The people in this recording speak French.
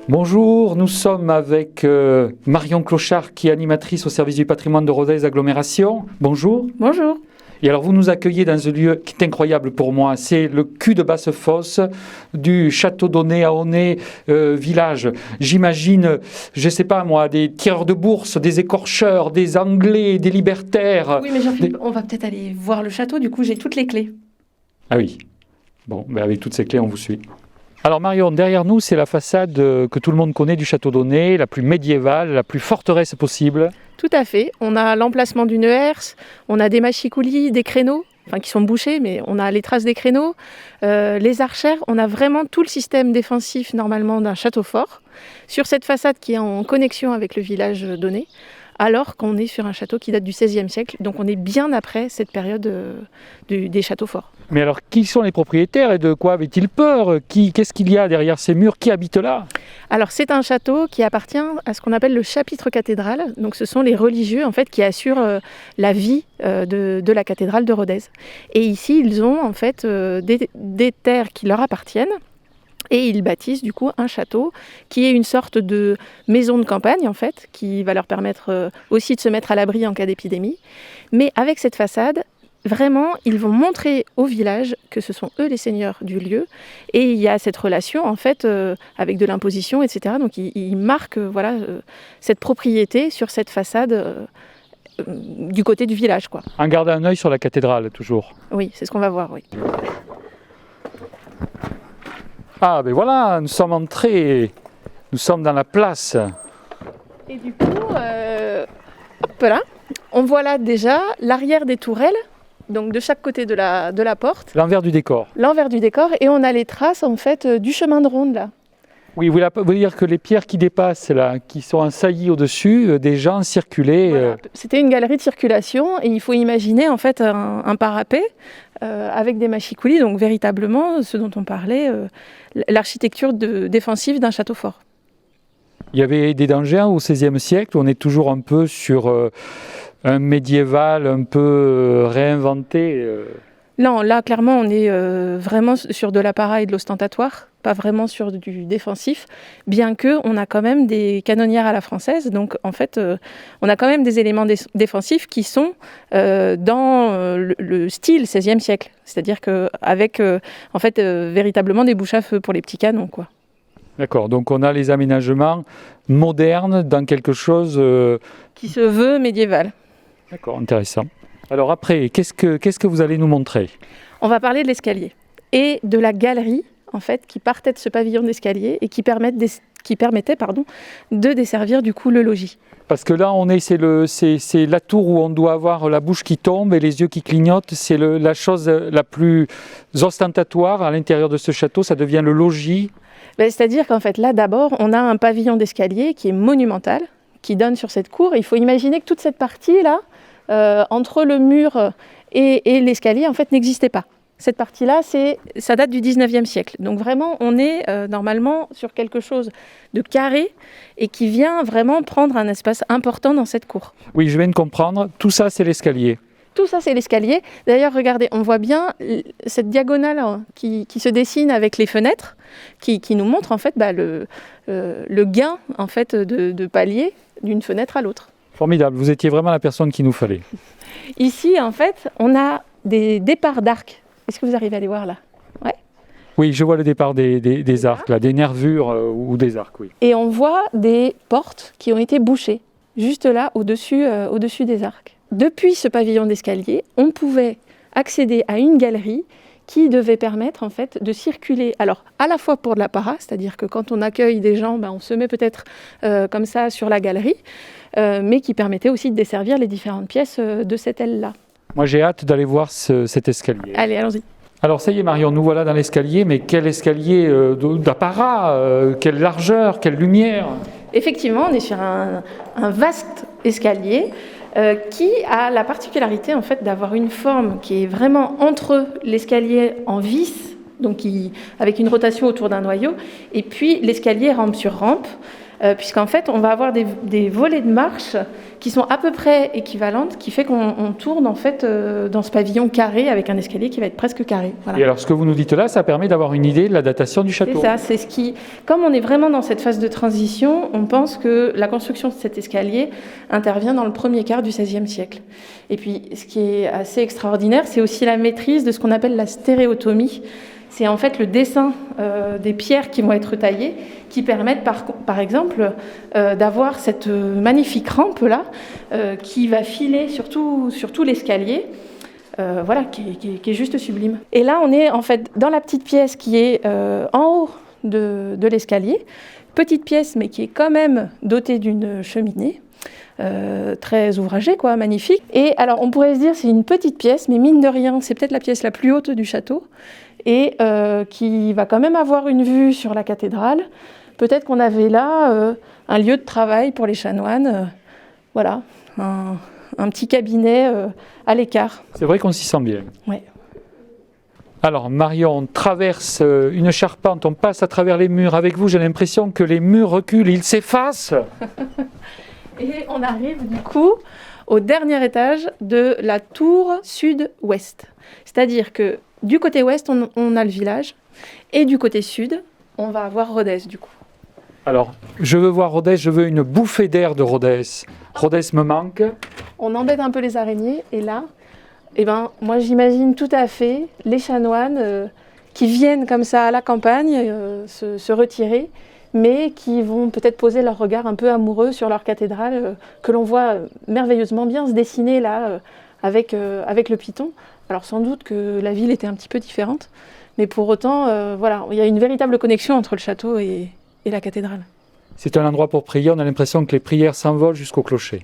Bonjour, nous sommes avec Marion Clochard qui est animatrice au service du patrimoine de Rodez Agglomération. Bonjour. Bonjour. Et alors vous nous accueillez dans un lieu qui est incroyable pour moi, c'est le cul de Basse-Fosse du château d'Aunay à Aunay village. J'imagine, je ne sais pas moi, des tireurs de bourse, des écorcheurs, des Anglais, des libertaires. Oui mais Jean-Philippe, on va peut-être aller voir le château, du coup j'ai toutes les clés. Ah oui, bon, ben avec toutes ces clés on vous suit. Alors Marion, derrière nous, c'est la façade que tout le monde connaît du château d'Aunay, la plus médiévale, la plus forteresse possible. Tout à fait. On a l'emplacement d'une herse, on a des machicoulis, des créneaux, qui sont bouchés, mais on a les traces des créneaux, les archères. On a vraiment tout le système défensif normalement d'un château fort sur cette façade qui est en connexion avec le village d'Aunay, alors qu'on est sur un château qui date du XVIe siècle. Donc on est bien après cette période des châteaux forts. Mais alors, qui sont les propriétaires et de quoi avaient-ils peur? Qu'est-ce qu'il y a derrière ces murs? Qui habite là? Alors, c'est un château qui appartient à ce qu'on appelle le chapitre cathédral. Donc, ce sont les religieux, en fait, qui assurent la vie de la cathédrale de Rodez. Et ici, ils ont, en fait, des terres qui leur appartiennent. Et ils bâtissent du coup un château qui est une sorte de maison de campagne en fait, qui va leur permettre aussi de se mettre à l'abri en cas d'épidémie. Mais avec cette façade, vraiment, ils vont montrer au village que ce sont eux les seigneurs du lieu. Et il y a cette relation en fait avec de l'imposition, etc. Donc ils marquent cette propriété sur cette façade du côté du village, quoi. En gardant un œil sur la cathédrale toujours. Oui, c'est ce qu'on va voir, oui. Ah ben voilà, nous sommes entrés, nous sommes dans la place. Et du coup, hop là, on voit là déjà l'arrière des tourelles, donc de chaque côté de la porte. L'envers du décor. L'envers du décor, et on a les traces en fait du chemin de ronde là. Oui, vous voulez dire que les pierres qui dépassent là, qui sont en saillie au-dessus, des gens circulaient. Voilà. C'était une galerie de circulation et il faut imaginer en fait un parapet avec des machicoulis, donc véritablement ce dont on parlait, l'architecture défensive d'un château fort. Il y avait des dangers au XVIe siècle, on est toujours un peu sur un médiéval un peu réinventé. Non, là clairement on est vraiment sur de l'apparat et de l'ostentatoire, pas vraiment sur du défensif, bien que on a quand même des canonnières à la française, donc en fait on a quand même des éléments défensifs qui sont dans le style XVIe siècle, c'est-à-dire qu'avec en fait véritablement des bouches à feu pour les petits canons, quoi. D'accord, donc on a les aménagements modernes dans quelque chose qui se veut médiéval. D'accord, intéressant. Alors après, qu'est-ce que vous allez nous montrer? On va parler de l'escalier et de la galerie en fait qui partait de ce pavillon d'escalier et qui permettait de desservir du coup le logis. Parce que là, c'est la tour où on doit avoir la bouche qui tombe et les yeux qui clignotent. C'est la chose la plus ostentatoire à l'intérieur de ce château. Ça devient le logis. C'est-à-dire qu'en fait là, d'abord, on a un pavillon d'escalier qui est monumental, qui donne sur cette cour. Il faut imaginer que toute cette partie là, entre le mur et l'escalier, en fait, n'existait pas. Cette partie-là, ça date du 19e siècle. Donc vraiment, on est normalement sur quelque chose de carré et qui vient vraiment prendre un espace important dans cette cour. Oui, je viens de comprendre. Tout ça, c'est l'escalier. Tout ça, c'est l'escalier. D'ailleurs, regardez, on voit bien cette diagonale qui se dessine avec les fenêtres, qui nous montre en fait le gain en fait, de palier d'une fenêtre à l'autre. Formidable, vous étiez vraiment la personne qu'il nous fallait. Ici, en fait, on a des départs d'arcs. Est-ce que vous arrivez à les voir là? Ouais. Oui, je vois le départ des arcs, là, des nervures ou des arcs, oui. Et on voit des portes qui ont été bouchées, juste là, au-dessus des arcs. Depuis ce pavillon d'escalier, on pouvait accéder à une galerie qui devait permettre en fait de circuler, alors à la fois pour de l'apparat, c'est-à-dire que quand on accueille des gens, on se met peut-être comme ça sur la galerie, mais qui permettait aussi de desservir les différentes pièces de cette aile-là. Moi j'ai hâte d'aller voir cet escalier. Allez, allons-y. Alors ça y est Marion, nous voilà dans l'escalier, mais quel escalier d'apparat, quelle largeur, quelle lumière. Effectivement, on est sur un vaste escalier qui a la particularité en fait d'avoir une forme qui est vraiment entre l'escalier en vis, donc avec une rotation autour d'un noyau, et puis l'escalier rampe sur rampe, puisqu'en fait, on va avoir des volées de marche qui sont à peu près équivalentes, qui fait qu'on tourne en fait dans ce pavillon carré avec un escalier qui va être presque carré. Voilà. Et alors, ce que vous nous dites là, ça permet d'avoir une idée de la datation du château. C'est ça, c'est ce qui... Comme on est vraiment dans cette phase de transition, on pense que la construction de cet escalier intervient dans le premier quart du XVIe siècle. Et puis, ce qui est assez extraordinaire, c'est aussi la maîtrise de ce qu'on appelle la stéréotomie. C'est en fait le dessin des pierres qui vont être taillées qui permettent par exemple d'avoir cette magnifique rampe-là qui va filer sur tout l'escalier, voilà, qui est juste sublime. Et là, on est en fait dans la petite pièce qui est en haut de l'escalier, petite pièce mais qui est quand même dotée d'une cheminée. Très ouvragée, quoi, magnifique. Et alors, on pourrait se dire c'est une petite pièce, mais mine de rien, c'est peut-être la pièce la plus haute du château et qui va quand même avoir une vue sur la cathédrale. Peut-être qu'on avait là un lieu de travail pour les chanoines, voilà, un petit cabinet à l'écart. C'est vrai qu'on s'y sent bien. Ouais. Alors Marion, on traverse une charpente, on passe à travers les murs. Avec vous, j'ai l'impression que les murs reculent, ils s'effacent. Et on arrive du coup au dernier étage de la tour sud-ouest. C'est-à-dire que du côté ouest, on a le village, et du côté sud, on va avoir Rodez du coup. Alors, je veux voir Rodez, je veux une bouffée d'air de Rodez. Rodez me manque. On embête un peu les araignées, et là, eh ben, moi j'imagine tout à fait les chanoines qui viennent comme ça à la campagne se retirer, mais qui vont peut-être poser leur regard un peu amoureux sur leur cathédrale, que l'on voit merveilleusement bien se dessiner là, avec le Piton. Alors sans doute que la ville était un petit peu différente, mais pour autant, voilà, il y a une véritable connexion entre le château et la cathédrale. C'est un endroit pour prier, on a l'impression que les prières s'envolent jusqu'au clocher.